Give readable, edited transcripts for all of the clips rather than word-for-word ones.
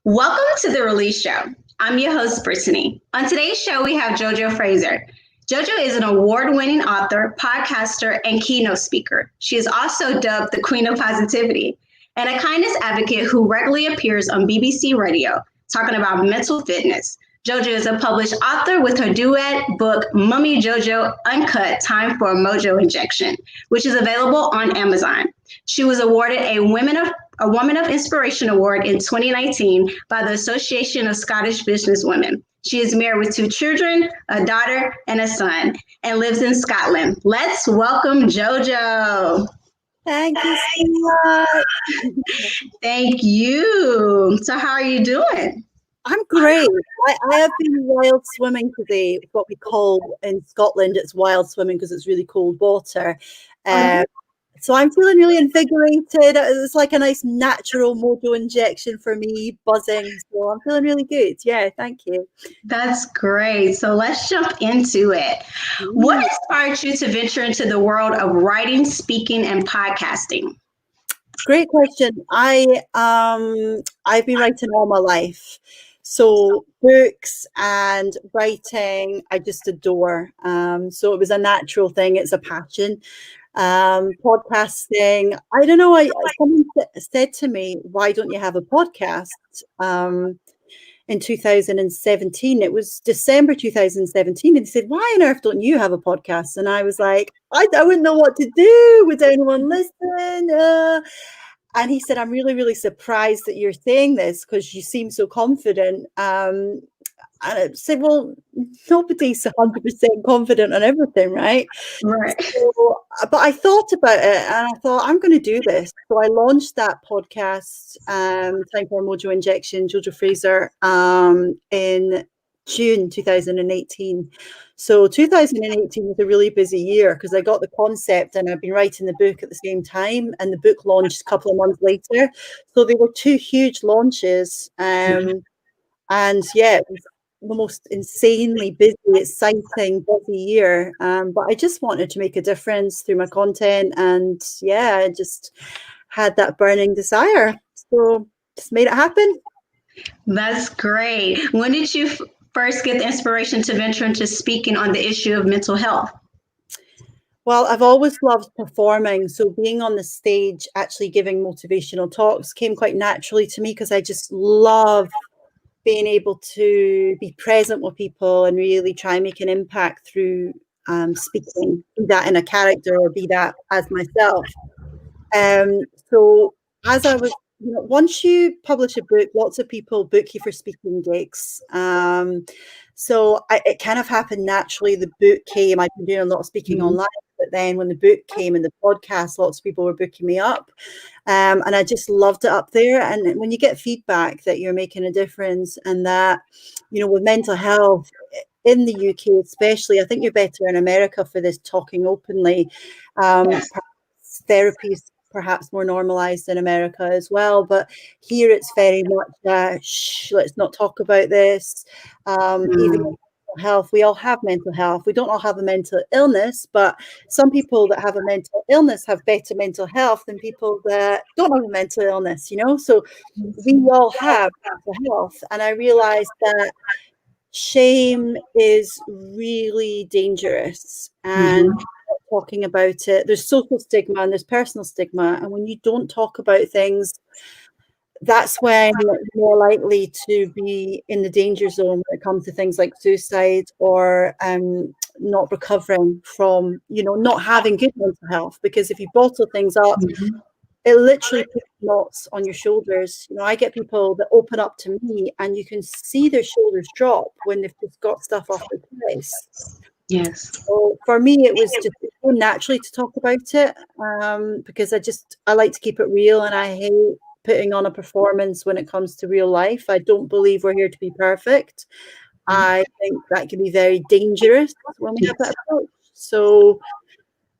Welcome to The Release Show. I'm your host, Brittany. On today's show, we have Jojo Fraser. Jojo is an award-winning author, podcaster, and keynote speaker. She is also dubbed the Queen of Positivity and a kindness advocate who regularly appears on BBC Radio talking about mental fitness. Jojo is a published author with her duet book, Mummy Jojo Uncut, Time for a Mojo Injection, which is available on Amazon. She was awarded a Woman of Inspiration Award in 2019 by the Association of Scottish Businesswomen. She is married with 2 children, a daughter and a son, and lives in Scotland. Let's welcome Jojo. Thank you so much. Thank you. So how are you doing? I'm great. I have been wild swimming today, what we call in Scotland, it's wild swimming because it's really cold water. So I'm feeling really invigorated. It's like a nice natural mojo injection for me, buzzing. So I'm feeling really good. Yeah, thank you. That's great. So let's jump into it. What inspired you to venture into the world of writing, speaking, and podcasting? Great question. I've been writing all my life. So books and writing, I just adore. So it was a natural thing. It's a passion. Podcasting, I don't know. Someone said to me, "Why don't you have a podcast?" In 2017, it was December 2017, and he said, "Why on earth don't you have a podcast?" And I was like, I wouldn't know what to do. Would anyone listen? And he said, "I'm really, really surprised that you're saying this because you seem so confident." And I said, well, nobody's 100% confident on everything, right? Right. So, but I thought about it and I thought, I'm going to do this. So I launched that podcast, Time for a Mojo Injection, Jojo Fraser, in June 2018. So 2018 was a really busy year because I got the concept and I've been writing the book at the same time, and the book launched a couple of months later. So they were 2 huge launches. And yeah, it was the most insanely busy, exciting, busy year. But I just wanted to make a difference through my content. And yeah, I just had that burning desire. So just made it happen. That's great. When did you first get the inspiration to venture into speaking on the issue of mental health? Well, I've always loved performing. So being on the stage, actually giving motivational talks came quite naturally to me because I just love being able to be present with people and really try and make an impact through speaking, be that in a character or be that as myself. So as I was, once you publish a book, lots of people book you for speaking gigs. So it kind of happened naturally. The book came, I've been doing a lot of speaking online, but then when the book came and the podcast, lots of people were booking me up. And I just loved it up there. And when you get feedback that you're making a difference and that, with mental health in the UK, especially, I think you're better in America for this, talking openly. Therapy is perhaps more normalized in America as well. But here it's very much, shh, let's not talk about this. Even health, we all have mental health. We don't all have a mental illness, but some people that have a mental illness have better mental health than people that don't have a mental illness, so we all have mental health. And I realized that shame is really dangerous, and talking about it, there's social stigma and there's personal stigma, and when you don't talk about things, that's when you're more likely to be in the danger zone when it comes to things like suicide or not recovering from, not having good mental health. Because if you bottle things up, it literally puts knots on your shoulders. I get people that open up to me and you can see their shoulders drop when they've just got stuff off their place. Yes. So for me, it was just so naturally to talk about it because I like to keep it real, and I hate putting on a performance when it comes to real life. I don't believe we're here to be perfect. I think that can be very dangerous when we have that approach. So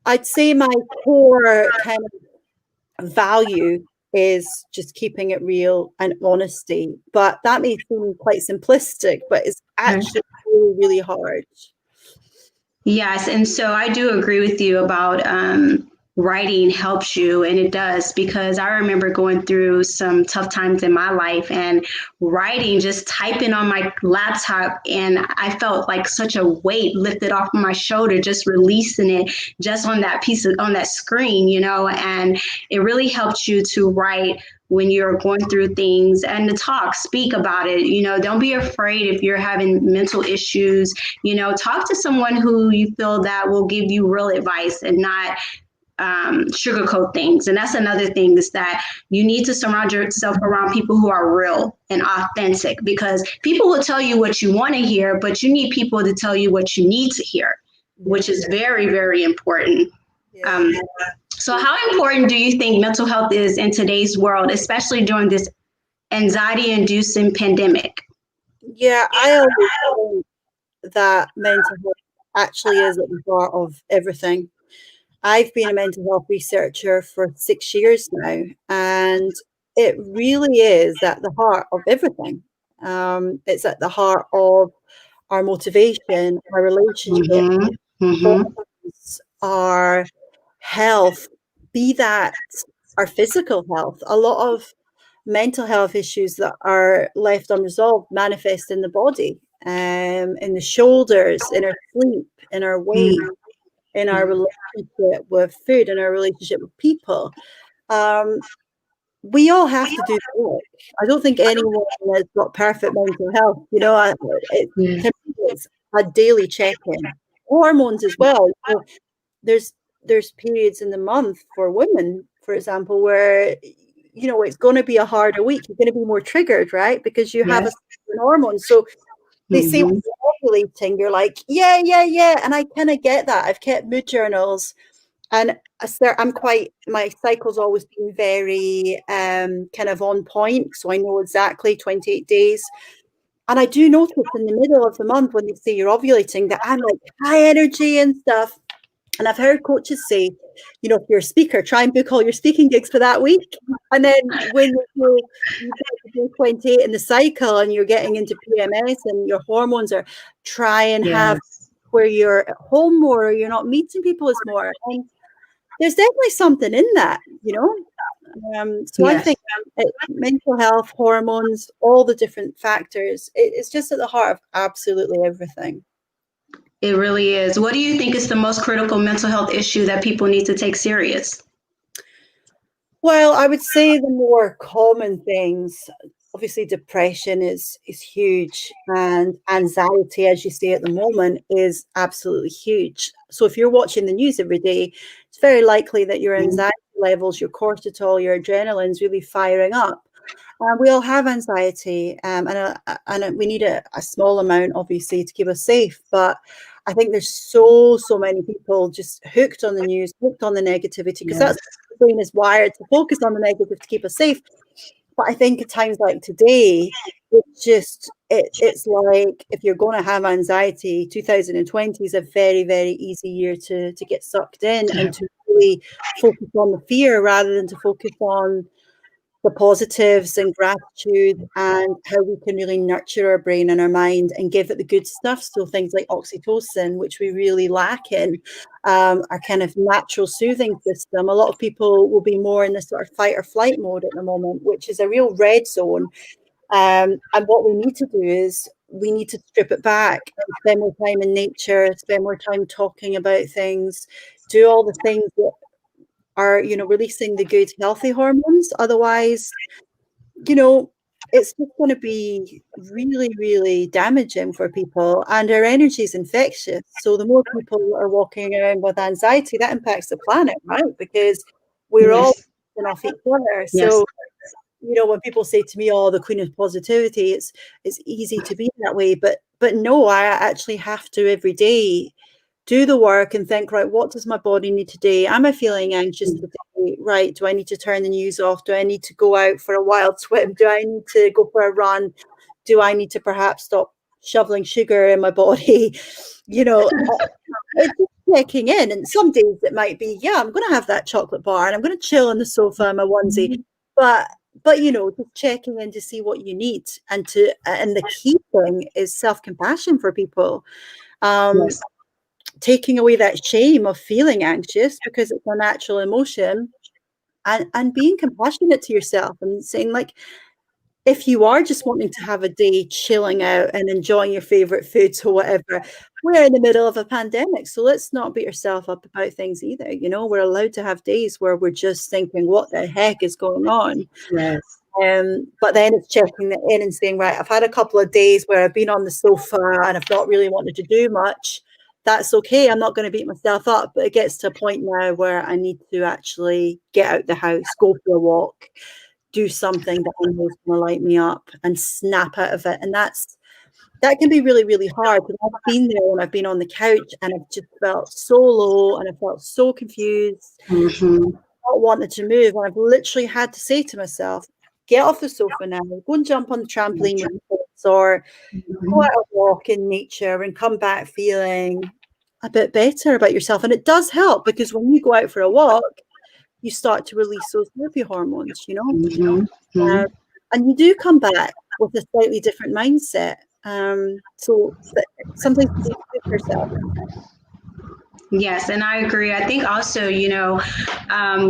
I'd say my core kind of value is just keeping it real and honesty. But that may seem quite simplistic, but it's actually really, really hard. Yes. And so I do agree with you about writing helps you, and it does, because I remember going through some tough times in my life, and writing, just typing on my laptop, and I felt like such a weight lifted off my shoulder, just releasing it just on that on that screen, and it really helps you to write when you're going through things, and to speak about it. Don't be afraid if you're having mental issues. Talk to someone who you feel that will give you real advice and not sugarcoat things. And that's another thing, is that you need to surround yourself around people who are real and authentic, because people will tell you what you want to hear, but you need people to tell you what you need to hear, which is very, very important. Yeah. So how important do you think mental health is in today's world, especially during this anxiety-inducing pandemic? Yeah, I always think that mental health actually is at the heart of everything. I've been a mental health researcher for 6 years now, and it really is at the heart of everything. It's at the heart of our motivation, our relationship, our health, be that our physical health. A lot of mental health issues that are left unresolved manifest in the body, in the shoulders, in our sleep, in our weight, in our relationship with food, in our relationship with people. We all have to do the work. I don't think anyone has got perfect mental health. It's a daily check-in. Hormones as well. There's periods in the month for women, for example, where it's going to be a harder week. You're going to be more triggered, right? Because you have a certain hormone. So they say when you're ovulating, you're like, yeah. And I kind of get that. I've kept mood journals, and my cycle's always been very kind of on point. So I know exactly 28 days. And I do notice in the middle of the month when they say you're ovulating that I'm like high energy and stuff. And I've heard coaches say, if you're a speaker, try and book all your speaking gigs for that week. And then when you get to 28 in the cycle and you're getting into PMS and your hormones are, try and have where you're at home more, or you're not meeting people as more. And there's definitely something in that, I think mental health, hormones, all the different factors, it's just at the heart of absolutely everything. It really is. What do you think is the most critical mental health issue that people need to take serious? Well, I would say the more common things, obviously depression is huge, and anxiety, as you say at the moment, is absolutely huge. So if you're watching the news every day, it's very likely that your anxiety levels, your cortisol, your adrenaline is really firing up. We all have anxiety, and we need a small amount, obviously, to keep us safe. But I think there's so many people just hooked on the news, hooked on the negativity, because that's the brain is wired to focus on the negative to keep us safe. But I think at times like today, it's like if you're going to have anxiety, 2020 is a very, very easy year to get sucked in and to really focus on the fear rather than to focus on the positives and gratitude and how we can really nurture our brain and our mind and give it the good stuff. So things like oxytocin, which we really lack in, our kind of natural soothing system. A lot of people will be more in this sort of fight or flight mode at the moment, which is a real red zone. And what we need to do is we need to strip it back, spend more time in nature, spend more time talking about things, do all the things that are, releasing the good, healthy hormones. Otherwise, it's just going to be really, really damaging for people. And our energy is infectious. So the more people are walking around with anxiety, that impacts the planet, right? Because we're all off each other. So, when people say to me, "Oh, the queen of positivity," it's easy to be that way. But no, I actually have to every day do the work and think, right, what does my body need today? Am I feeling anxious today? Right, do I need to turn the news off? Do I need to go out for a wild swim? Do I need to go for a run? Do I need to perhaps stop shoveling sugar in my body? It's just checking in. And some days it might be, I'm going to have that chocolate bar and I'm going to chill on the sofa in my onesie. But just checking in to see what you need. And the key thing is self-compassion for people. taking away that shame of feeling anxious, because it's a natural emotion, and being compassionate to yourself and saying, like, if you are just wanting to have a day chilling out and enjoying your favorite foods or whatever, we're in the middle of a pandemic. So let's not beat yourself up about things either. You know, we're allowed to have days where we're just thinking, what the heck is going on? Yes. But then it's checking it in and saying, right, I've had a couple of days where I've been on the sofa and I've not really wanted to do much. That's okay. I'm not going to beat myself up. But it gets to a point now where I need to actually get out the house, go for a walk, do something that I know is going to light me up and snap out of it. And that can be really, really hard, because I've been there when I've been on the couch and I've just felt so low and I felt so confused, not wanted to move. And I've literally had to say to myself, get off the sofa now, go and jump on the trampoline with your kids, or go out a walk in nature and come back feeling a bit better about yourself. And it does help, because when you go out for a walk, you start to release those happy hormones, you know, and you do come back with a slightly different mindset. So something to do with yourself. Yes, and I agree. I think also, you know,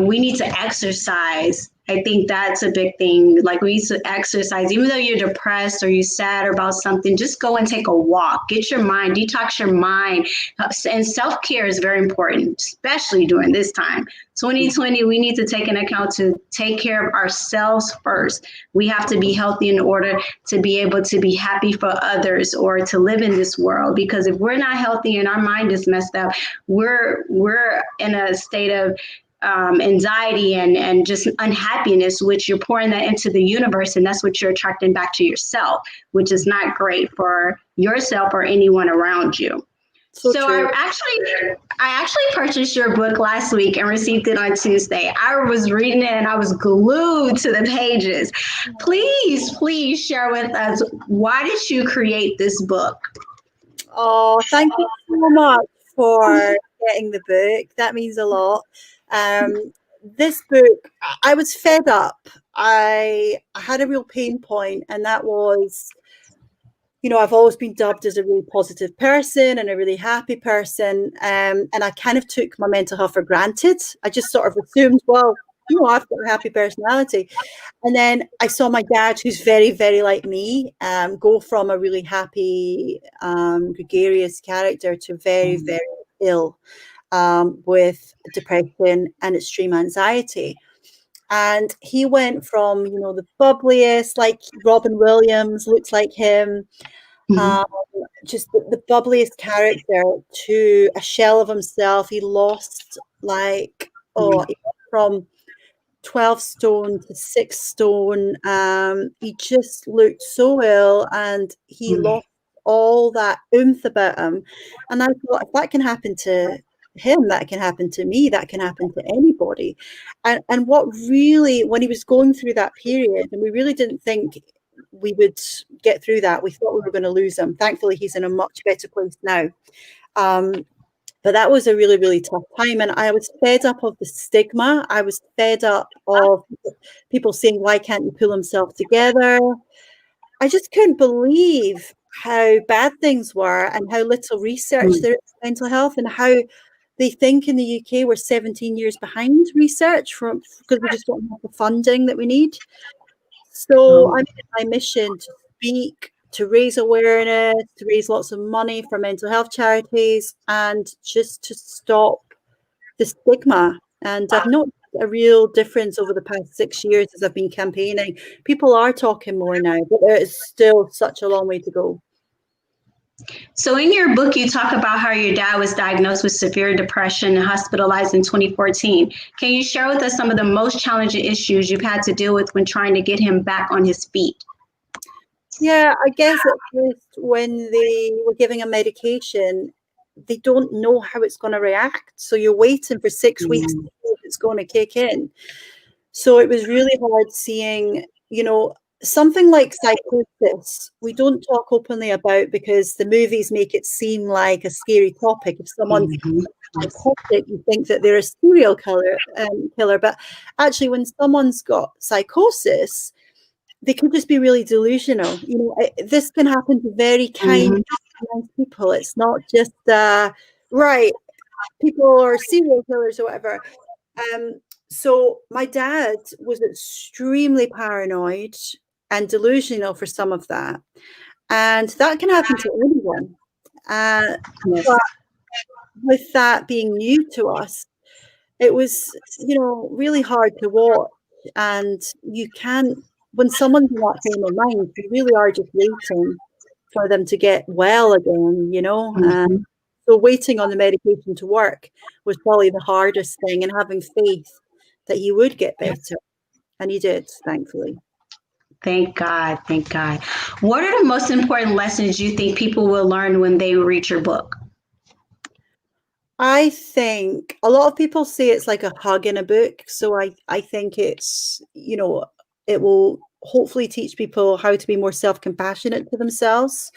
we need to exercise. I think that's a big thing. Like, we need to exercise, even though you're depressed or you're sad about something, just go and take a walk, get your mind, detox your mind. And self-care is very important, especially during this time. 2020, we need to take into account to take care of ourselves first. We have to be healthy in order to be able to be happy for others or to live in this world. Because if we're not healthy and our mind is messed up, we're in a state of anxiety and just unhappiness, which you're pouring that into the universe, and that's what you're attracting back to yourself, which is not great for yourself or anyone around you. So I actually purchased your book last week and received it on Tuesday. I was reading it and I was glued to the pages. Please share with us, why did you create this book? Oh, thank you so much for getting the book. That means a lot. This book, I was fed up. I had a real pain point, and that was, you know, I've always been dubbed as a really positive person and a really happy person. And I kind of took my mental health for granted. I just sort of assumed, well, you know, I've got a happy personality. And then I saw my dad, who's very, very like me, go from a really happy, gregarious character to very, very ill, with depression and extreme anxiety. And he went from, you know, the bubbliest, like Robin Williams, looks like him, just the bubbliest character, to a shell of himself. He lost, like, he went from 12 stone to 6 stone. He just looked so ill, and he lost all that oomph about him. And I thought, if that can happen to him, that can happen to me, that can happen to anybody. And what really, when he was going through that period, and we really didn't think we would get through that, we thought we were going to lose him. Thankfully, he's in a much better place now. But that was a really, really tough time. And I was fed up of the stigma. I was fed up of people saying, why can't you pull himself together? I just couldn't believe how bad things were and how little research there is in mental health, and how they think in the UK we're 17 years behind research because we just don't have the funding that we need. So I made it my mission to speak, to raise awareness, to raise lots of money for mental health charities, and just to stop the stigma. And I've noticed a real difference over the past 6 years as I've been campaigning. People are talking more now, but there is still such a long way to go. So in your book, you talk about how your dad was diagnosed with severe depression and hospitalized in 2014. Can you share with us some of the most challenging issues you've had to deal with when trying to get him back on his feet? Yeah, I guess at first when they were giving a medication, they don't know how it's going to react. So you're waiting for 6 weeks to see if it's going to kick in. So it was really hard seeing, you know, something like psychosis, we don't talk openly about because the movies make it seem like a scary topic. If someone's psychotic, you think that they're a serial killer. But actually, when someone's got psychosis, they could just be really delusional. You know, this can happen to very kind people. It's not just right, people are serial killers or whatever. So my dad was extremely paranoid and delusional for some of that. And that can happen to anyone. Yes. But with that being new to us, it was, really hard to watch. And you can't, when someone's in that frame of mind, you really are just waiting for them to get well again, Mhm. so waiting on the medication to work was probably the hardest thing, and having faith that he would get better. And he did, thankfully. Thank God. Thank God. What are the most important lessons you think people will learn when they read your book? I think a lot of people say it's like a hug in a book. So I think it's, it will hopefully teach people how to be more self-compassionate to themselves,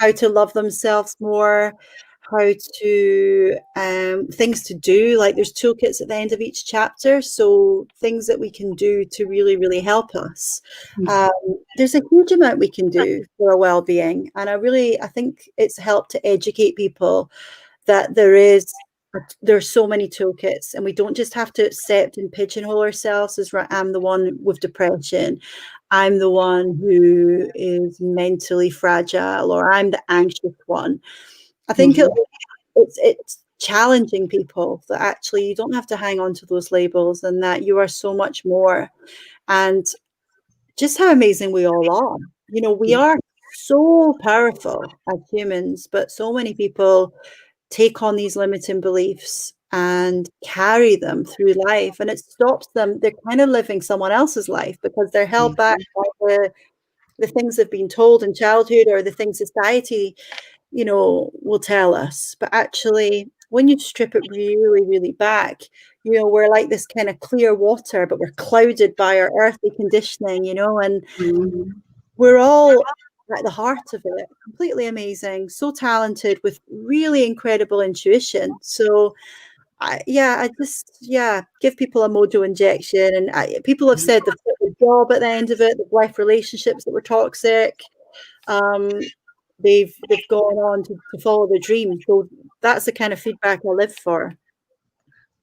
how to love themselves more, how to things to do. Like there's toolkits at the end of each chapter, so things that we can do to really, really help us. There's a huge amount we can do for our well-being, and I think it's helped to educate people that there's so many toolkits, and we don't just have to accept and pigeonhole ourselves as, right, I'm the one with depression, I'm the one who is mentally fragile, or I'm the anxious one. I think Mhm. it's challenging people that actually you don't have to hang on to those labels, and that you are so much more, and just how amazing we all are. We are so powerful as humans, but so many people take on these limiting beliefs and carry them through life, and it stops them. They're kind of living someone else's life because they're held back by the things they've been told in childhood, or the things society will tell us. But actually, when you strip it really, really back, we're like this kind of clear water, but we're clouded by our earthly conditioning, and Mhm. we're all at the heart of it. Completely amazing, so talented, with really incredible intuition. So I just, give people a mojo injection. And people have said they've got a job at the end of it, they've left relationships that were toxic. Um, they've gone on to follow their dream. So that's the kind of feedback I live for.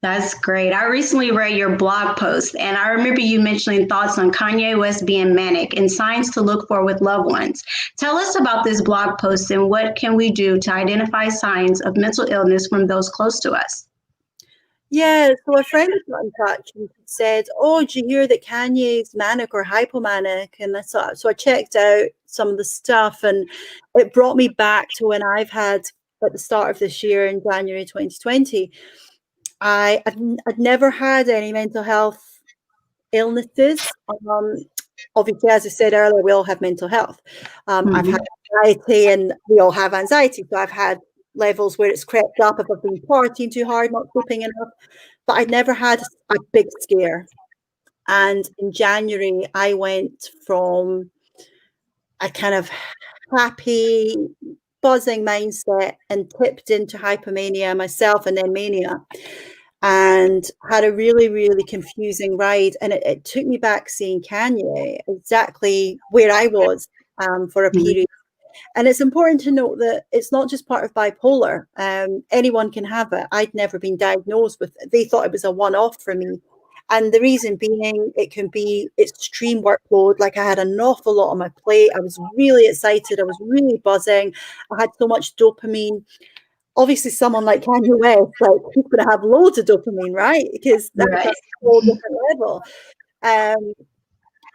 That's great. I recently read your blog post, and I remember you mentioning thoughts on Kanye West being manic and signs to look for with loved ones. Tell us about this blog post and what can we do to identify signs of mental illness from those close to us? Yeah, so a friend got in touch and said, "Oh, did you hear that Kanye's manic or hypomanic?" And so I checked out some of the stuff, and it brought me back to when I've had, at the start of this year in January 2020, I'd never had any mental health illnesses. Obviously, as I said earlier, we all have mental health. I've had Mhm. anxiety, and we all have anxiety. So I've had levels where it's crept up if I've been partying too hard, not sleeping enough. But I'd never had a big scare. And in January, I went from a kind of happy, buzzing mindset and tipped into hypomania myself, and then mania, and had a really, really confusing ride. And it took me back seeing Kanye exactly where I was for a Mhm. period. And it's important to note that it's not just part of bipolar. Anyone can have it. I'd never been diagnosed with it. They thought it was a one-off for me. And the reason being, it can be extreme workload. Like, I had an awful lot on my plate. I was really excited. I was really buzzing. I had so much dopamine. Obviously, someone like Kanye West, like, he's going to have loads of dopamine, right? Because that's a Right. whole different level. Um,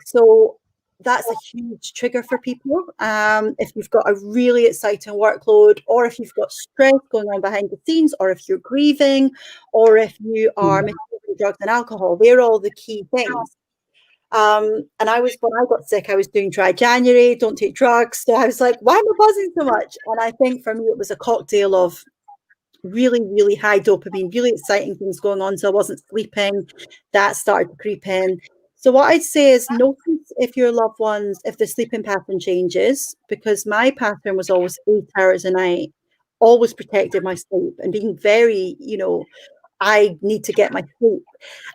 so that's a huge trigger for people. If you've got a really exciting workload, or if you've got stress going on behind the scenes, or if you're grieving, or if you are Mhm. misusing drugs and alcohol, they're all the key things. And when I got sick, I was doing dry January, don't take drugs. So I was like, why am I buzzing so much? And I think for me, it was a cocktail of really, really high dopamine, really exciting things going on. So I wasn't sleeping. That started to creep in. So what I'd say is, notice if your loved ones, if the sleeping pattern changes, because my pattern was always 8 hours a night, always protected my sleep, and being very, I need to get my sleep.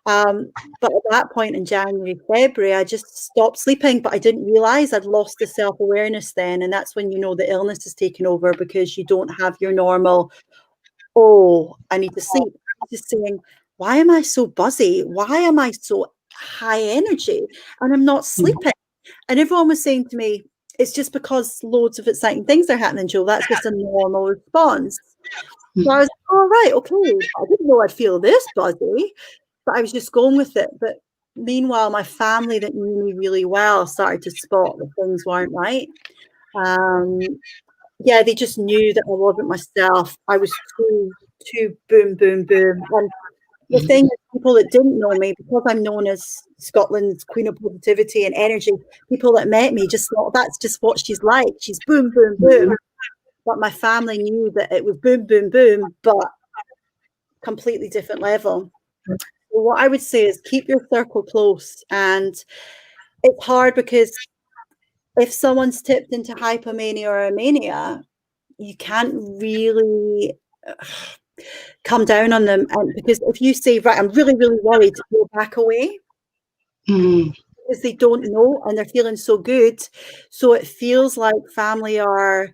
But at that point in January, February, I just stopped sleeping, but I didn't realize I'd lost the self-awareness then. And that's when the illness is taken over, because you don't have your normal oh, I need to sleep. I was just saying, why am I so buzzy? Why am I so high energy? And I'm not sleeping. And everyone was saying to me, it's just because loads of exciting things are happening, Joe. That's just a normal response. So I was, oh, right, okay. I didn't know I'd feel this buzzy, but I was just going with it. But meanwhile, my family that knew me really well started to spot that things weren't right. Yeah, they just knew that I wasn't myself. I was too boom, boom, boom. And the thing is, people that didn't know me, because I'm known as Scotland's Queen of Positivity and Energy, people that met me just thought that's just what she's like. She's boom, boom, boom. But my family knew that it was boom, boom, boom, but completely different level. So what I would say is keep your circle close. And it's hard because if someone's tipped into hypomania or a mania, you can't really come down on them. And because if you say, right, I'm really, really worried, to go back away, because they don't know and they're feeling so good. So it feels like family are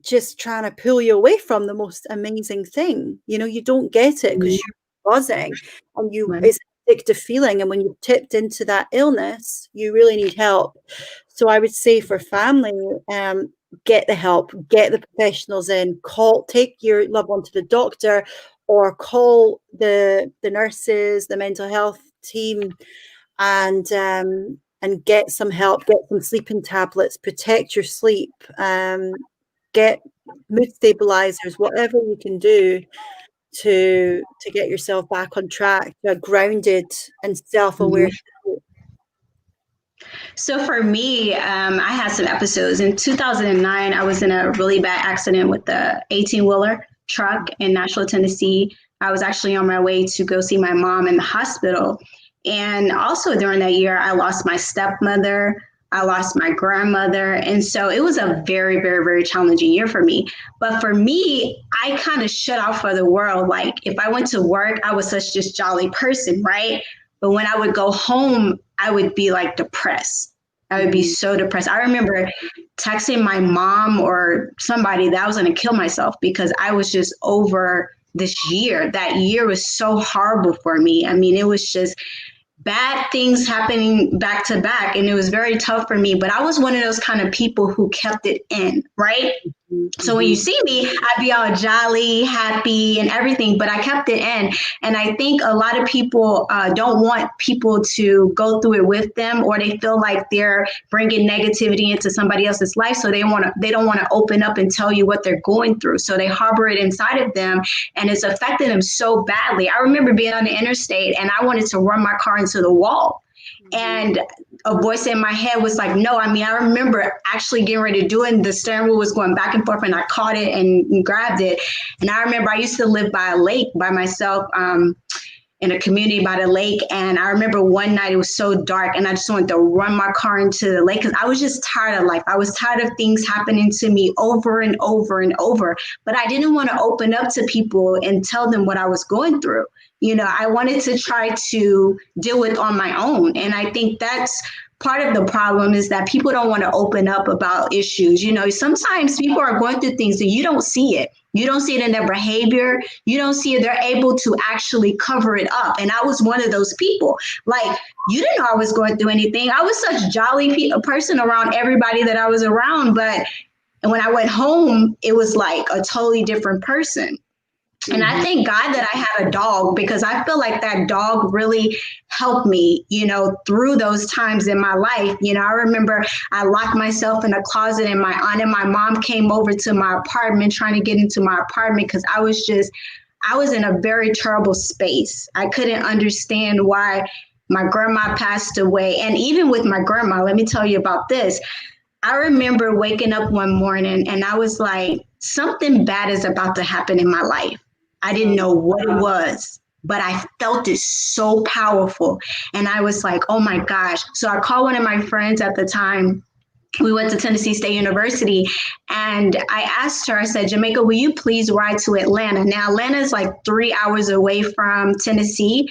just trying to pull you away from the most amazing thing. You know, you don't get it because you're buzzing and it's an addictive feeling. And when you've tipped into that illness, you really need help. So I would say for family, get the help, get the professionals in, take your loved one to the doctor or call the nurses, the mental health team, and get some help, get some sleeping tablets, protect your sleep, get mood stabilizers, whatever you can do to get yourself back on track, grounded and self-aware. So for me, I had some episodes. In 2009, I was in a really bad accident with the 18-wheeler truck in Nashville, Tennessee. I was actually on my way to go see my mom in the hospital. And also during that year, I lost my stepmother. I lost my grandmother. And so it was a very, very, very challenging year for me. But for me, I kind of shut off for the world. Like if I went to work, I was such this jolly person, right? But when I would go home, I would be like depressed. I would be so depressed. I remember texting my mom or somebody that I was going to kill myself because I was just over this year. That year was so horrible for me. I mean, it was just bad things happening back to back. And it was very tough for me. But I was one of those kind of people who kept it in, right? So when you see me, I'd be all jolly, happy, and everything, but I kept it in. And I think a lot of people don't want people to go through it with them, or they feel like they're bringing negativity into somebody else's life. So they don't want to open up and tell you what they're going through. So they harbor it inside of them, and it's affecting them so badly. I remember being on the interstate, and I wanted to run my car into the wall. And a voice in my head was like, no. I mean, I remember actually getting ready to do it, and the steering wheel was going back and forth, and I caught it and grabbed it. And I remember I used to live by a lake by myself in a community by the lake. And I remember one night it was so dark, and I just wanted to run my car into the lake because I was just tired of life. I was tired of things happening to me over and over and over. But I didn't want to open up to people and tell them what I was going through. You know, I wanted to try to deal with on my own. And I think that's part of the problem, is that people don't want to open up about issues. You know, sometimes people are going through things and you don't see it. You don't see it in their behavior. You don't see it. They're able to actually cover it up. And I was one of those people. Like, you didn't know I was going through anything. I was such a jolly person around everybody that I was around. But when I went home, it was like a totally different person. And I thank God that I had a dog, because I feel like that dog really helped me, you know, through those times in my life. You know, I remember I locked myself in a closet, and my aunt and my mom came over to my apartment trying to get into my apartment because I was in a very terrible space. I couldn't understand why my grandma passed away. And even with my grandma, let me tell you about this. I remember waking up one morning and I was like, something bad is about to happen in my life. I didn't know what it was, but I felt it so powerful. And I was like, oh my gosh. So I called one of my friends at the time. We went to Tennessee State University, and I asked her, I said, Jamaica, will you please ride to Atlanta? Now, Atlanta is like 3 hours away from Tennessee.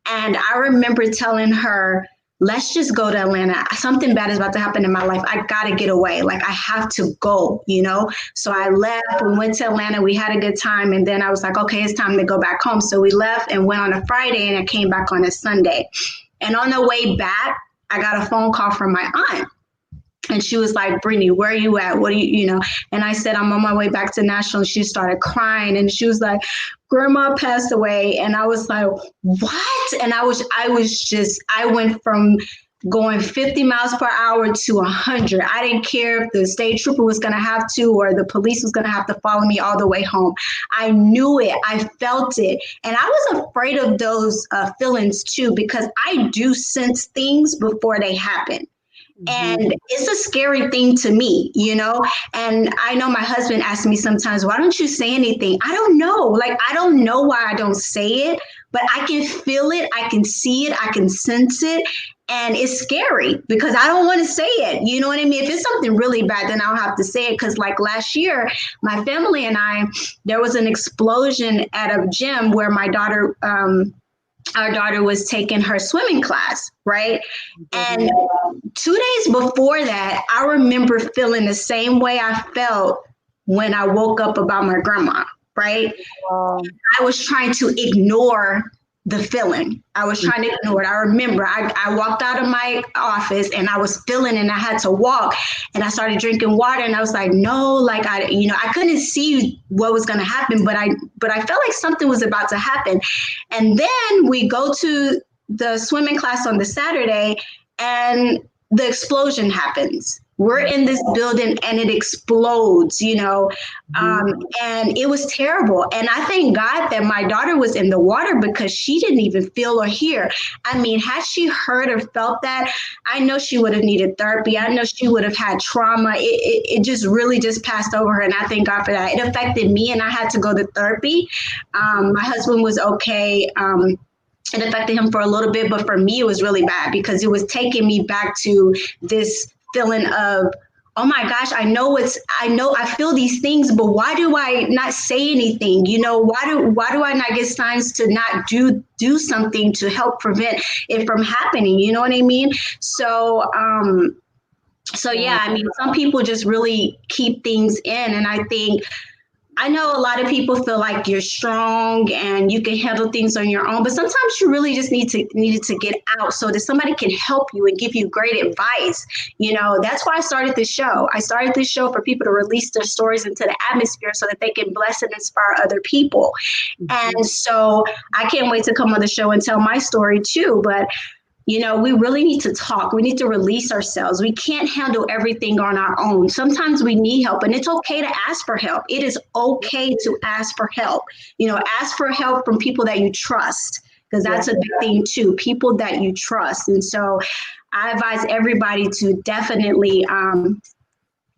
And I remember telling her, let's just go to Atlanta. Something bad is about to happen in my life. I got to get away. Like, I have to go, you know? So I left. We went to Atlanta. We had a good time. And then I was like, okay, it's time to go back home. So we left and went on a Friday, and I came back on a Sunday. And on the way back, I got a phone call from my aunt. And she was like, Brittany, where are you at? What do you know? And I said, I'm on my way back to Nashville. And she started crying. And she was like, Grandma passed away. And I was like, what? And I went from going 50 miles per hour to 100. I didn't care if the state trooper was going to have to, or the police was going to have to follow me all the way home. I knew it. I felt it. And I was afraid of those feelings too, because I do sense things before they happen. And it's a scary thing to me, you know? And I know my husband asks me sometimes, why don't you say anything? I don't know. Like, I don't know why I don't say it, but I can feel it. I can see it. I can sense it. And it's scary because I don't want to say it. You know what I mean? If it's something really bad, then I'll have to say it. Because like last year, my family and I, there was an explosion at a gym where my daughter, our daughter was taking her swimming class, right? And 2 days before that, I remember feeling the same way I felt when I woke up about my grandma, right? I was trying to ignore the feeling. I was trying to ignore it. I remember I walked out of my office and I was feeling, and I had to walk, and I started drinking water, and I was like, no, like I couldn't see what was going to happen, but I felt like something was about to happen. And then we go to the swimming class on the Saturday, and the explosion happens. We're in this building and it explodes, you know, and it was terrible. And I thank God that my daughter was in the water because she didn't even feel or hear. I mean, had she heard or felt that, I know she would have needed therapy. I know she would have had trauma. It just really just passed over her. And I thank God for that. It affected me, and I had to go to therapy. My husband was okay. It affected him for a little bit, but for me, it was really bad because it was taking me back to this feeling of, oh my gosh, I feel these things, but why do I not say anything? You know, why do I not get signs to not do something to help prevent it from happening? You know what I mean? So yeah, I mean, some people just really keep things in, and I know a lot of people feel like you're strong and you can handle things on your own, but sometimes you really just needed to get out so that somebody can help you and give you great advice. You know, that's why I started this show. I started this show for people to release their stories into the atmosphere so that they can bless and inspire other people. And so I can't wait to come on the show and tell my story too. But you know, we really need to talk. We need to release ourselves. We can't handle everything on our own. Sometimes we need help, and it's okay to ask for help. It is okay to ask for help. You know, ask for help from people that you trust, because that's a big thing too, people that you trust. And so I advise everybody to definitely,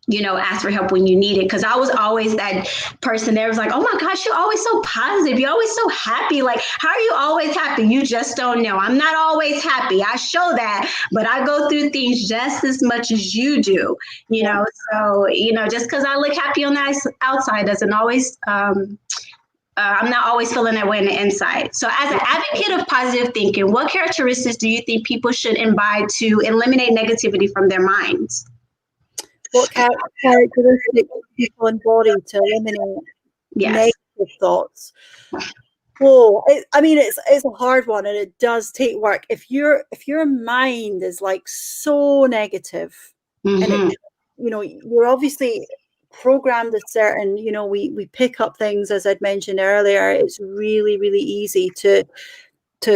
you know, ask for help when you need it. Because I was always that person that was like, oh my gosh, you're always so positive. You're always so happy. Like, how are you always happy? You just don't know. I'm not always happy. I show that, but I go through things just as much as you do, you know? So, you know, just because I look happy on the outside doesn't always, I'm not always feeling that way on the inside. So as an advocate of positive thinking, what characteristics do you think people should imbibe to eliminate negativity from their minds? What characteristics people embody to eliminate negative thoughts? Oh, I mean, it's a hard one, and it does take work. If your mind is like so negative, and it, you know, you're obviously programmed a certain, you know, we pick up things, as I'd mentioned earlier. It's really, really easy to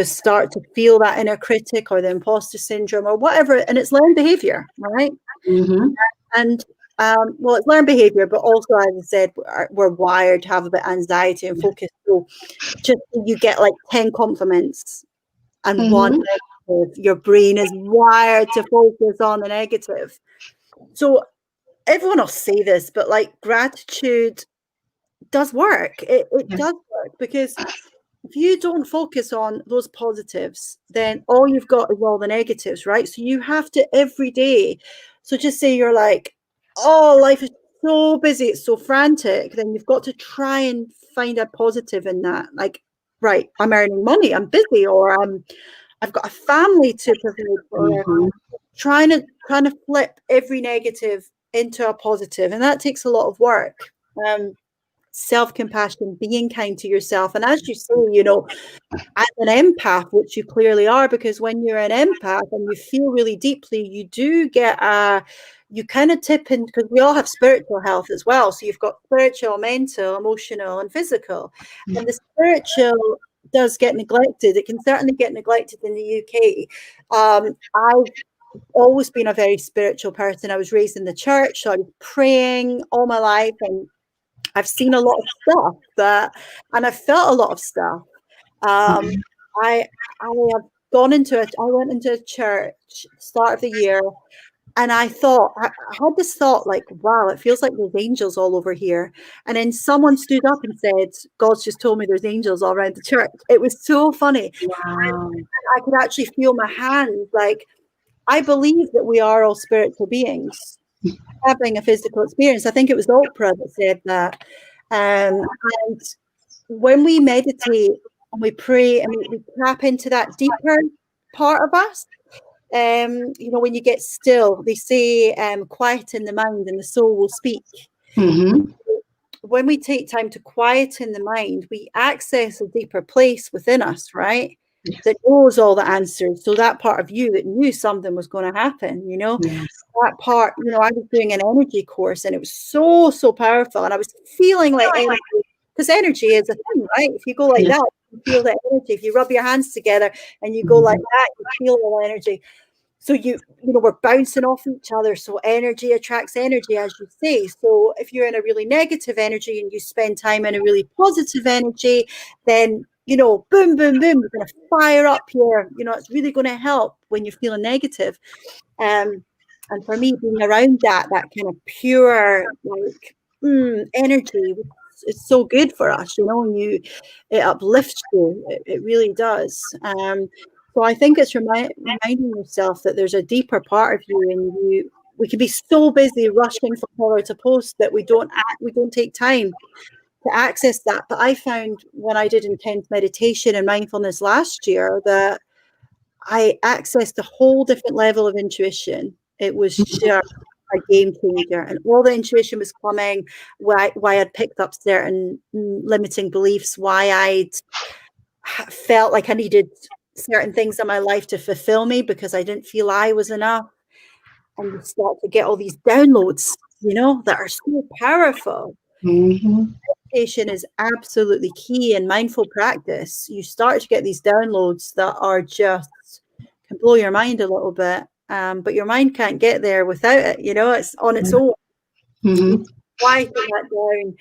start to feel that inner critic or the imposter syndrome or whatever, and it's learned behavior, right? And well, it's learned behavior, but also, as I said, we're wired to have a bit of anxiety and focus. So just you get like 10 compliments and one negative, your brain is wired to focus on the negative. So everyone will say this, but like gratitude does work. It does work, because if you don't focus on those positives, then all you've got is all the negatives, right? So you have to every day. So just say you're like, oh, life is so busy, it's so frantic, then you've got to try and find a positive in that. Like, right, I'm earning money, I'm busy, or I've got a family to provide for, trying to flip every negative into a positive, and that takes a lot of work. Self-compassion, being kind to yourself, and as you say, you know, as an empath, which you clearly are, because when you're an empath and you feel really deeply, you do get you kind of tip in, because we all have spiritual health as well. So you've got spiritual, mental, emotional, and physical. And the spiritual does get neglected. It can certainly get neglected in the UK. I've always been a very spiritual person. I was raised in the church, so I was praying all my life, and I've seen a lot of stuff and I've felt a lot of stuff. I have gone into it. I went into a church start of the year, and I had this thought like, wow, it feels like there's angels all over here. And then someone stood up and said, God's just told me there's angels all around the church. It was so funny. Wow. And I could actually feel my hands. Like, I believe that we are all spiritual beings having a physical experience. I think it was Oprah that said that. And when we meditate and we pray and we tap into that deeper part of us, you know, when you get still, they say, quieten the mind and the soul will speak. When we take time to quieten the mind, we access a deeper place within us, right? Yes. That knows all the answers. So that part of you that knew something was going to happen, you know, yes. That part, you know, I was doing an energy course and it was so, so powerful. And I was feeling like energy, because energy is a thing, right? If you go like that, you feel the energy. If you rub your hands together and you go like that, you feel all the energy. So you know, we're bouncing off each other. So energy attracts energy, as you say. So if you're in a really negative energy and you spend time in a really positive energy, then, you know, boom, boom, boom, you're going to fire up here. You know, it's really going to help when you're feeling negative. And for me, being around that kind of pure, like, energy, it's so good for us, you know, and it uplifts you. It really does. So I think it's reminding yourself that there's a deeper part of you, and we can be so busy rushing from pillar to post that we don't take time to access that. But I found when I did intense meditation and mindfulness last year that I accessed a whole different level of intuition. It was just a game changer, and all the intuition was coming why I'd picked up certain limiting beliefs, why I'd felt like I needed certain things in my life to fulfill me because I didn't feel I was enough. And you start to get all these downloads, you know, that are so powerful. Meditation is absolutely key in mindful practice. You start to get these downloads that are just can blow your mind a little bit, but your mind can't get there without it. You know, it's on its own. Quieting that down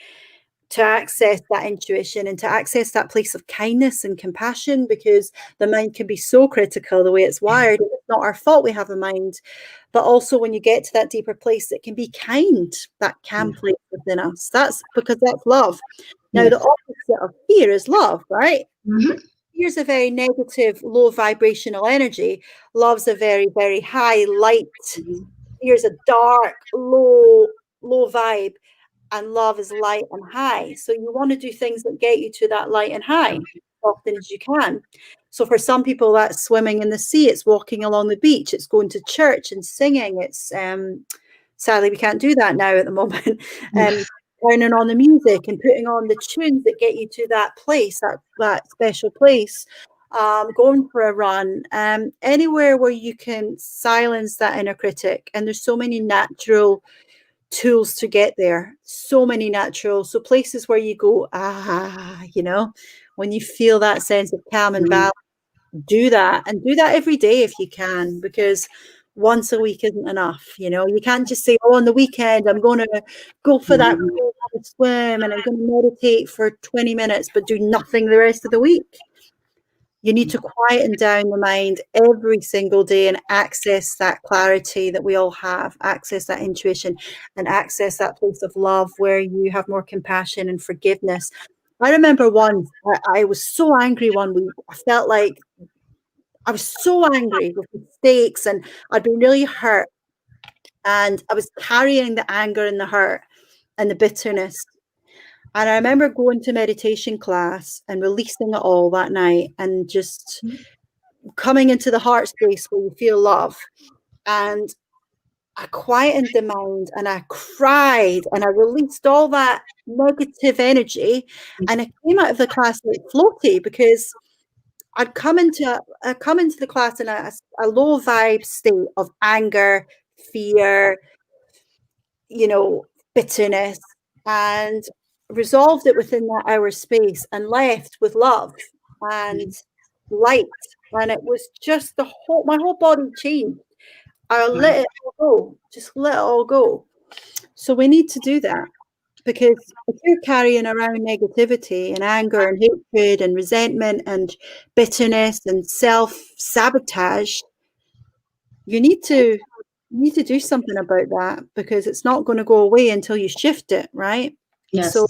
to access that intuition and to access that place of kindness and compassion, because the mind can be so critical the way it's wired. It's not our fault we have a mind, but also when you get to that deeper place, it can be kind, that can place within us. That's because that's love. Now, the opposite of fear is love, right? Fear's a very negative, low vibrational energy. Love's a very, very high, light. Fear's a dark, low vibe. And love is light and high. So you want to do things that get you to that light and high as often as you can. So for some people, that's swimming in the sea. It's walking along the beach. It's going to church and singing. It's sadly, we can't do that now at the moment. Turning on the music and putting on the tunes that get you to that place, that special place. Going for a run, anywhere where you can silence that inner critic. And there's so many natural tools to get there, so many natural, so places where you go, you know, when you feel that sense of calm and balance, do that, and do that every day if you can, because once a week isn't enough. You know, you can't just say, on the weekend I'm going to go for that swim and I'm going to meditate for 20 minutes but do nothing the rest of the week. You need to quieten down the mind every single day and access that clarity that we all have, access that intuition, and access that place of love where you have more compassion and forgiveness. I remember once, I was so angry one week. I felt like I was so angry with mistakes and I'd been really hurt. And I was carrying the anger and the hurt and the bitterness. And I remember going to meditation class and releasing it all that night and just coming into the heart space where you feel love. And I quietened the mind and I cried and I released all that negative energy, and I came out of the class like floaty, because I'd come into the class in a low vibe state of anger, fear, bitterness, and resolved it within that hour space and left with love and light. And it was just my whole body changed. I let it all go, just let it all go. So we need to do that, because if you're carrying around negativity and anger and hatred and resentment and bitterness and self-sabotage, you need to do something about that, because it's not going to go away until you shift it, right? Yes. So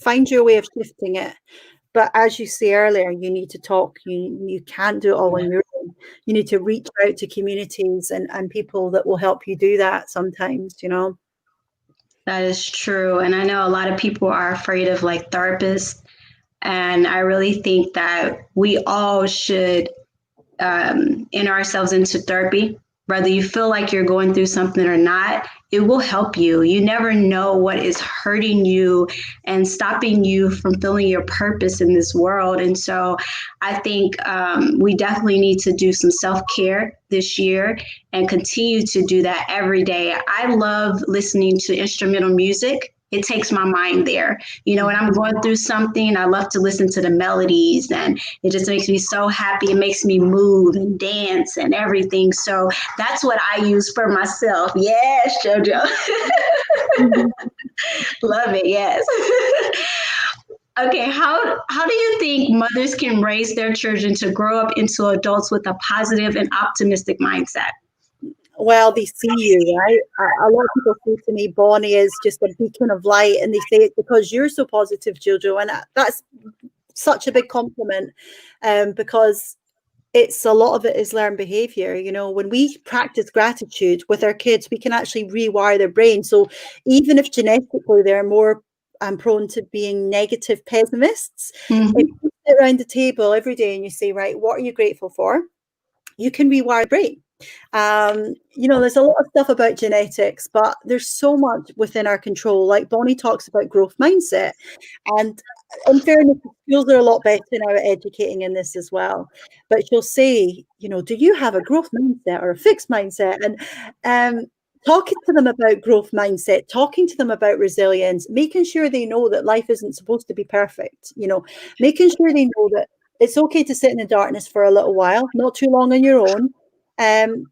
find your way of shifting it. But as you say earlier, you need to talk. You can't do it all on your own. You need to reach out to communities and people that will help you do that sometimes, That is true. And I know a lot of people are afraid of like therapists. And I really think that we all should enter ourselves into therapy. Whether you feel like you're going through something or not, it will help you. You never know what is hurting you and stopping you from feeling your purpose in this world. And so I think we definitely need to do some self-care this year and continue to do that every day. I love listening to instrumental music. It takes my mind there. When I'm going through something, I love to listen to the melodies, and it just makes me so happy. It makes me move and dance and everything. So that's what I use for myself. Yes, Jojo. Love it. Yes. Okay. How do you think mothers can raise their children to grow up into adults with a positive and optimistic mindset? Well, they see you, right? A lot of people say to me, Bonnie is just a beacon of light, and they say it's because you're so positive, Jojo, and that's such a big compliment, because a lot of it is learned behavior. When we practice gratitude with our kids, we can actually rewire their brain. So even if genetically they're more prone to being negative pessimists, if you sit around the table every day and you say, right, what are you grateful for? You can rewire the brain. There's a lot of stuff about genetics, but there's so much within our control. Like Bonnie talks about growth mindset, and in fairness, schools are a lot better now at educating in this as well. But she'll say, do you have a growth mindset or a fixed mindset? And talking to them about growth mindset, talking to them about resilience, making sure they know that life isn't supposed to be perfect, making sure they know that it's okay to sit in the darkness for a little while, not too long on your own.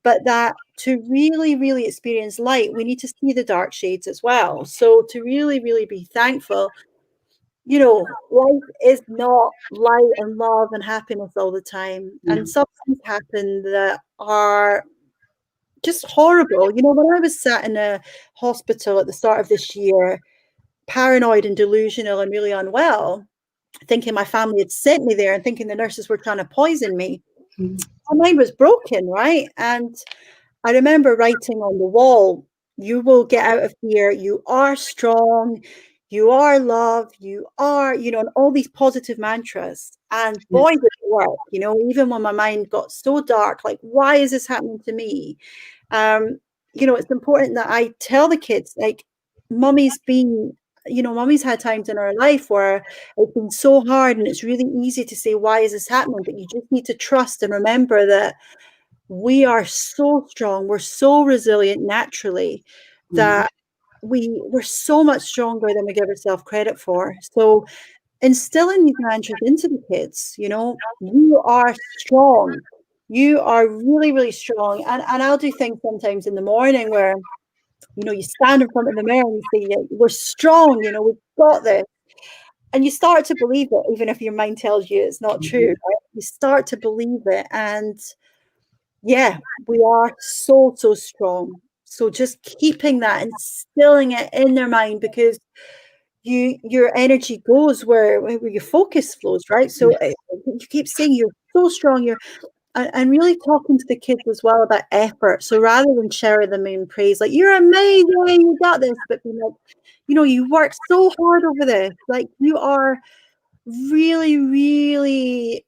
But that to really, really experience light, we need to see the dark shades as well. So to really, really be thankful, life is not light and love and happiness all the time. Yeah. And some things happen that are just horrible. When I was sat in a hospital at the start of this year, paranoid and delusional and really unwell, thinking my family had sent me there and thinking the nurses were trying to poison me. My mind was broken, right? And I remember writing on the wall, you will get out of here. You are strong. You are love. You are, and all these positive mantras. And boy, did it work, even when my mind got so dark, like, why is this happening to me? It's important that I tell the kids, like, mummy's had times in our life where it's been so hard, and it's really easy to say, why is this happening? But you just need to trust and remember that we are so strong. We're so resilient naturally that we're so much stronger than we give ourselves credit for. So instilling these mantras into the kids, you are strong. You are really, really strong. And I'll do things sometimes in the morning where, you stand in front of the mirror and you say, we're strong, we've got this. And you start to believe it, even if your mind tells you it's not true. Right? You start to believe it. And yeah, we are so, so strong. So just keeping that, instilling it in their mind, because your energy goes where your focus flows, right? So you keep saying you're so strong, and really talking to the kids as well about effort. So rather than sharing them in praise, like, you're amazing, you got this, but be like, you worked so hard over this. Like, you are really, really,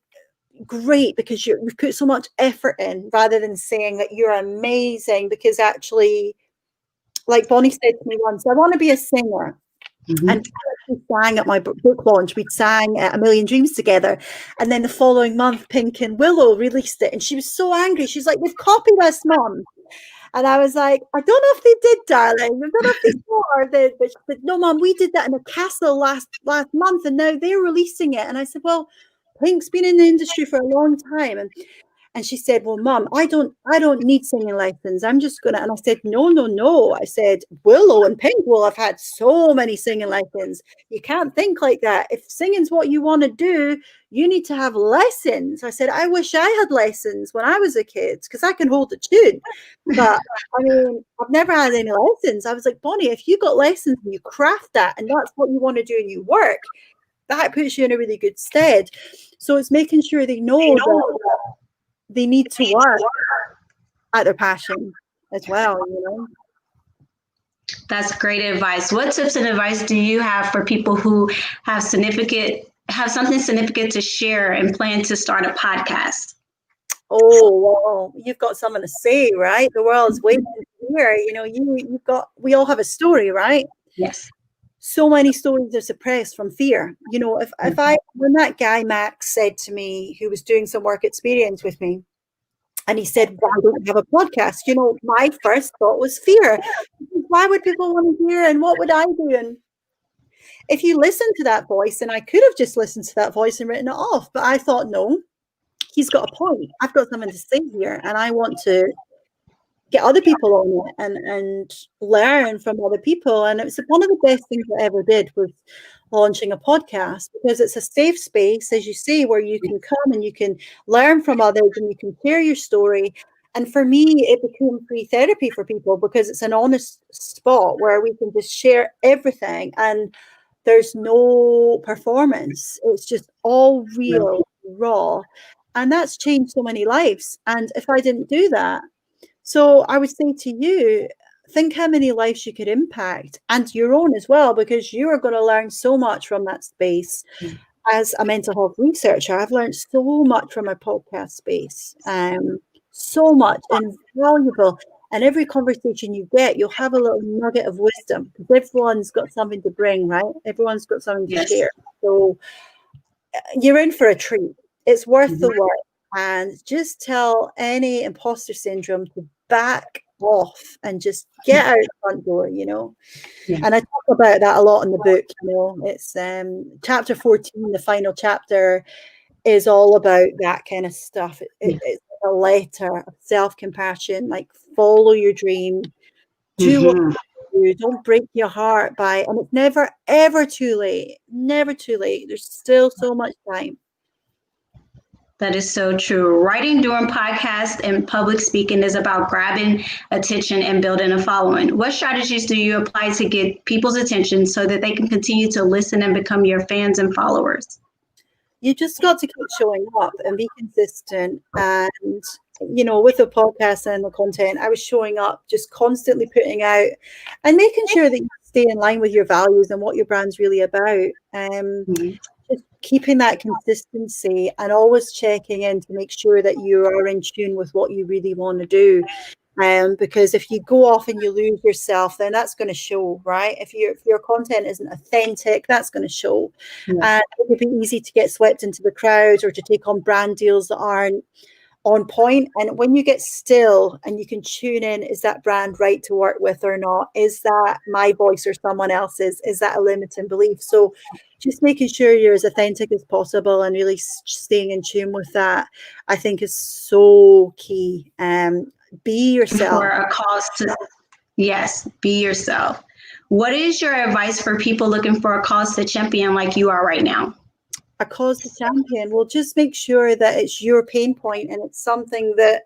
great, because you've put so much effort in, rather than saying that you're amazing. Because actually, like Bonnie said to me once, I want to be a singer. And we sang at my book launch. We sang A Million Dreams together. And then the following month, Pink and Willow released it. And she was so angry. She's like, they've copied us, Mum. And I was like, I don't know if they did, darling. I don't know if they saw or did. But she said, no, Mum, we did that in a castle last month, and now they're releasing it. And I said, well, Pink's been in the industry for a long time. And she said, well, Mum, I don't need singing lessons. I'm just going to. And I said, no. I said, Willow and Pink will have had so many singing lessons. You can't think like that. If singing's what you want to do, you need to have lessons. I said, I wish I had lessons when I was a kid, because I can hold a tune. But I mean, I've never had any lessons. I was like, Bonnie, if you got lessons and you craft that, and that's what you want to do and you work, that puts you in a really good stead. So it's making sure they know that they need to work at their passion as well, you know. That's great advice. What tips and advice do you have for people who have something significant to share and plan to start a podcast? Oh, well, you've got something to say, right? The world's waiting to hear. You know, we all have a story, right? Yes. So many stories are suppressed from fear. You know, when that guy Max said to me, who was doing some work experience with me, and he said, why don't you have a podcast? You know, my first thought was fear. Why would people want to hear, and what would I do? And if you listen to that voice, and I could have just listened to that voice and written it off, but I thought, no, he's got a point. I've got something to say here, and I want to get other people on it and learn from other people. And it was one of the best things I ever did, was launching a podcast, because it's a safe space, as you say, where you can come and you can learn from others and you can share your story. And for me, it became free therapy for people, because it's an honest spot where we can just share everything, and there's no performance. It's just all real, raw. And that's changed so many lives. And if I didn't do that, so I would say to you, think how many lives you could impact, and your own as well, because you are going to learn so much from that space. As a mental health researcher, I've learned so much from my podcast space, so much invaluable. And every conversation you get, you'll have a little nugget of wisdom, because everyone's got something to bring, right? Everyone's got something to share. So you're in for a treat. It's worth the work. And just tell any imposter syndrome to back off and just get out the front door, you know. And I talk about that a lot in the book. You know, it's chapter 14, the final chapter, is all about that kind of stuff. It's a letter of self-compassion, like follow your dream, do what you do, don't break your heart by, and it's never ever too late. Never too late. There's still so much time. That is so true. Writing during podcasts and public speaking is about grabbing attention and building a following. What strategies do you apply to get people's attention so that they can continue to listen and become your fans and followers? You just got to keep showing up and be consistent. And, you know, with the podcast and the content, I was showing up, just constantly putting out and making sure that you stay in line with your values and what your brand's really about. Just keeping that consistency and always checking in to make sure that you are in tune with what you really want to do. Because if you go off and you lose yourself, then that's going to show, right? If your content isn't authentic, that's going to show. And it would be easy to get swept into the crowd or to take on brand deals that aren't on point. And when you get still and you can tune in, is that brand right to work with or not? Is that my voice or someone else's? Is that a limiting belief? So just making sure you're as authentic as possible and really staying in tune with that, I think, is so key. Be yourself. For a cause to, yes, be yourself. What is your advice for people looking for a cause to champion like you are right now? A cause to champion? Well, just make sure that it's your pain point and it's something that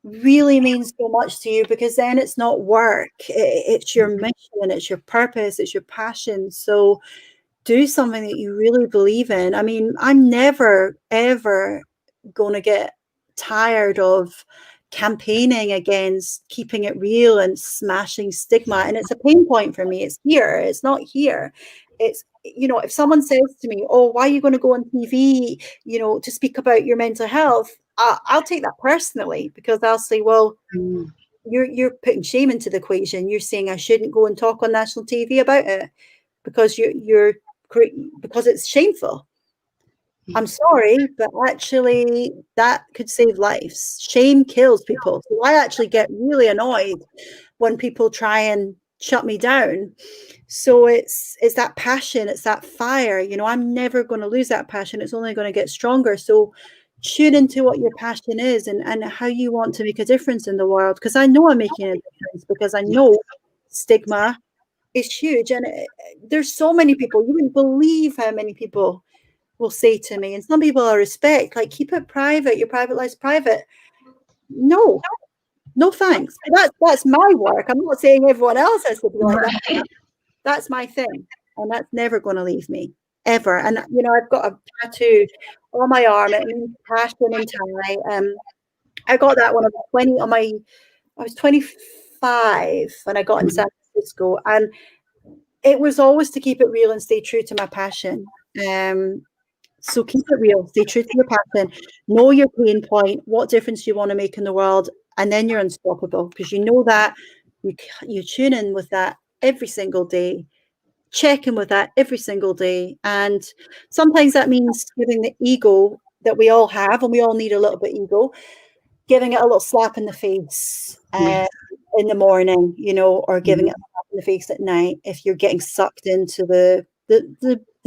really means so much to you, because then it's not work. It's your mission, it's your purpose, it's your passion. So do something that you really believe in. I mean, I'm never, ever going to get tired of campaigning against keeping it real and smashing stigma. And it's a pain point for me. It's here. It's not here. It's, you know, if someone says to me, oh, why are you going to go on TV, you know, to speak about your mental health? I'll take that personally, because I'll say, well, you're putting shame into the equation. You're saying I shouldn't go and talk on national TV about it because because it's shameful. I'm sorry, but actually that could save lives. Shame kills people. So I actually get really annoyed when people try and shut me down. So it's that passion, it's that fire. You know, I'm never going to lose that passion. It's only going to get stronger. So tune into what your passion is and how you want to make a difference in the world. Because I know I'm making a difference, because I know stigma is huge. And there's so many people, you wouldn't believe how many people will say to me, and some people I respect, like, keep it private, your private life's private. No thanks. That's my work. I'm not saying everyone else has to be like that. That's my thing, and that's never going to leave me, ever. And you know, I've got a tattoo on my arm. It means passion in Thai. I got that when I was 25 when I got in San Francisco, and it was always to keep it real and stay true to my passion. So keep it real, stay true to your passion, know your pain point, what difference you want to make in the world, and then you're unstoppable, because you know that you tune in with that every single day, check in with that every single day. And sometimes that means giving the ego that we all have, and we all need a little bit ego, giving it a little slap in the face in the morning, you know, or giving it a slap in the face at night if you're getting sucked into the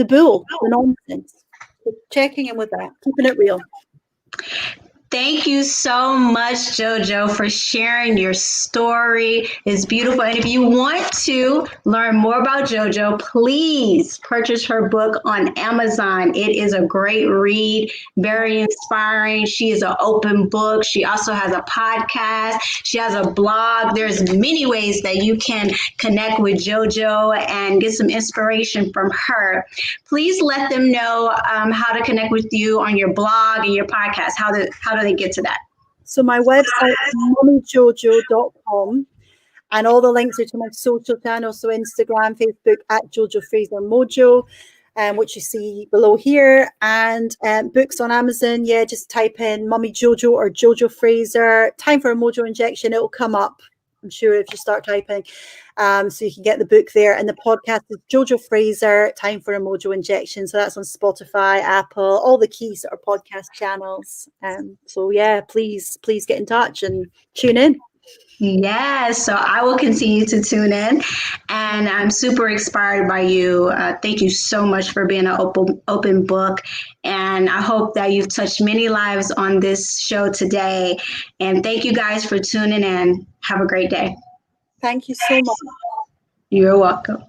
bull, the nonsense. So checking in with that, keeping it real. Thank you so much, Jojo, for sharing your story. It's beautiful. And if you want to learn more about Jojo, please purchase her book on Amazon. It is a great read, very inspiring. She is an open book. She also has a podcast. She has a blog. There's many ways that you can connect with Jojo and get some inspiration from her. Please let them know how to connect with you on your blog and your podcast. How do they get to that? So my website is mommyjojo.com, and all the links are to my social channels, so Instagram, Facebook at Jojo Fraser Mojo, which you see below here, and books on Amazon. Yeah, just type in Mummy Jojo or Jojo Fraser, time for a Mojo injection. It'll come up, I'm sure, if you start typing. So you can get the book there. And the podcast is Jojo Fraser, Time for a Mojo Injection. So that's on Spotify, Apple, all the key sort of podcast channels. So yeah, please get in touch and tune in. Yes, so I will continue to tune in, and I'm super inspired by you. Thank you so much for being an open book, and I hope that you've touched many lives on this show today. And thank you guys for tuning in. Have a great day. Thank you so much. You're welcome.